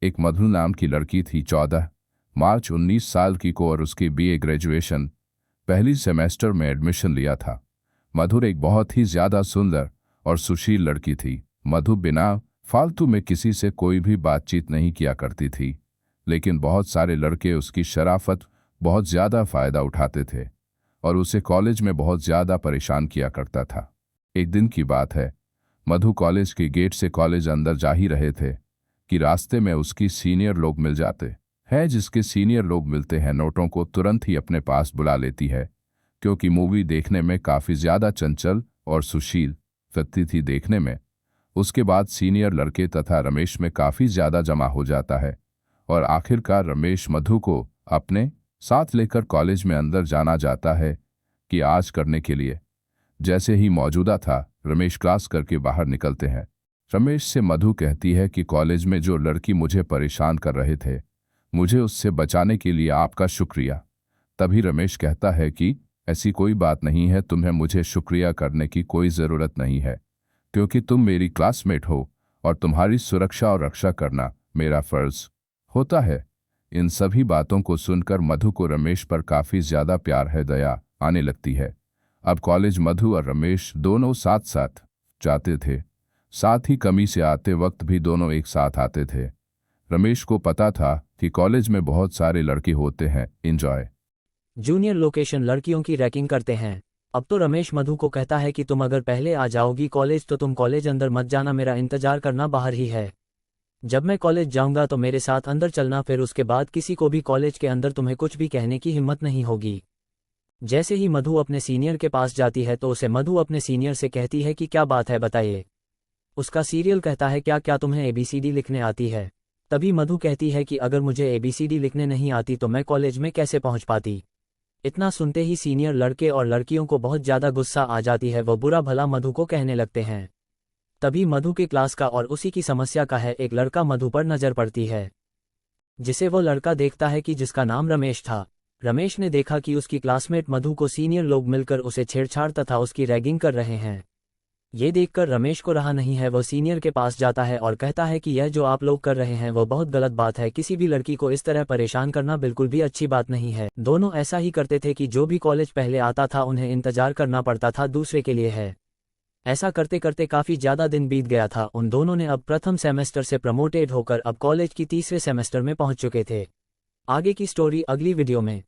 एक मधु नाम की लड़की थी, 14 मार्च 19 साल की को, और उसकी बीए ग्रेजुएशन पहली सेमेस्टर में एडमिशन लिया था। मधुर एक बहुत ही ज़्यादा सुंदर और सुशील लड़की थी। मधु बिना फालतू में किसी से कोई भी बातचीत नहीं किया करती थी, लेकिन बहुत सारे लड़के उसकी शराफत बहुत ज़्यादा फ़ायदा उठाते थे और उसे कॉलेज में बहुत ज़्यादा परेशान किया करता था। एक दिन की बात है, मधु कॉलेज के गेट से कॉलेज अंदर जा ही रहे थे कि रास्ते में उसकी सीनियर लोग मिल जाते हैं। जिसके सीनियर लोग मिलते हैं, नोटों को तुरंत ही अपने पास बुला लेती है, क्योंकि मूवी देखने में काफ़ी ज़्यादा चंचल और सुशील लगती थी देखने में। उसके बाद सीनियर लड़के तथा रमेश में काफ़ी ज़्यादा जमा हो जाता है और आखिरकार रमेश मधु को अपने साथ लेकर कॉलेज में अंदर जाना जाता है कि आज करने के लिए। जैसे ही मौजूदा था, रमेश क्लास करके बाहर निकलते हैं। रमेश से मधु कहती है कि कॉलेज में जो लड़की मुझे परेशान कर रहे थे, मुझे उससे बचाने के लिए आपका शुक्रिया। तभी रमेश कहता है कि ऐसी कोई बात नहीं है, तुम्हें मुझे शुक्रिया करने की कोई ज़रूरत नहीं है, क्योंकि तुम मेरी क्लासमेट हो और तुम्हारी सुरक्षा और रक्षा करना मेरा फ़र्ज़ होता है। इन सभी बातों को सुनकर मधु को रमेश पर काफ़ी ज़्यादा प्यार है, दया आने लगती है। अब कॉलेज मधु और रमेश दोनों साथ साथ जाते थे, साथ ही कमी से आते वक्त भी दोनों एक साथ आते थे। रमेश को पता था कि कॉलेज में बहुत सारे लड़के होते हैं, एंजॉय जूनियर लोकेशन लड़कियों की रैकिंग करते हैं। अब तो रमेश मधु को कहता है कि तुम अगर पहले आ जाओगी कॉलेज तो तुम कॉलेज अंदर मत जाना, मेरा इंतजार करना बाहर ही है। जब मैं कॉलेज जाऊंगा तो मेरे साथ अंदर चलना, फिर उसके बाद किसी को भी कॉलेज के अंदर तुम्हें कुछ भी कहने की हिम्मत नहीं होगी। जैसे ही मधु अपने सीनियर के पास जाती है तो उसे मधु अपने सीनियर से कहती है कि क्या बात है बताइए। उसका सीरियल कहता है क्या क्या तुम्हें ABCD लिखने आती है। तभी मधु कहती है कि अगर मुझे ABCD लिखने नहीं आती तो मैं कॉलेज में कैसे पहुंच पाती। इतना सुनते ही सीनियर लड़के और लड़कियों को बहुत ज़्यादा गुस्सा आ जाती है, वो बुरा भला मधु को कहने लगते हैं। तभी मधु के क्लास का और उसी की समस्या का है एक लड़का मधु पर नज़र पड़ती है, जिसे वो लड़का देखता है कि जिसका नाम रमेश था। रमेश ने देखा कि उसकी क्लासमेट मधु को सीनियर लोग मिलकर उसे छेड़छाड़ तथा उसकी रैगिंग कर रहे हैं। ये देखकर रमेश को रहा नहीं है, वो सीनियर के पास जाता है और कहता है कि यह जो आप लोग कर रहे हैं वो बहुत गलत बात है, किसी भी लड़की को इस तरह परेशान करना बिल्कुल भी अच्छी बात नहीं है। दोनों ऐसा ही करते थे कि जो भी कॉलेज पहले आता था उन्हें इंतजार करना पड़ता था दूसरे के लिए है। ऐसा करते करते काफ़ी ज़्यादा दिन बीत गया था। उन दोनों ने अब प्रथम सेमेस्टर से प्रमोटेड होकर अब कॉलेज की तीसरे सेमेस्टर में पहुंच चुके थे। आगे की स्टोरी अगली वीडियो में।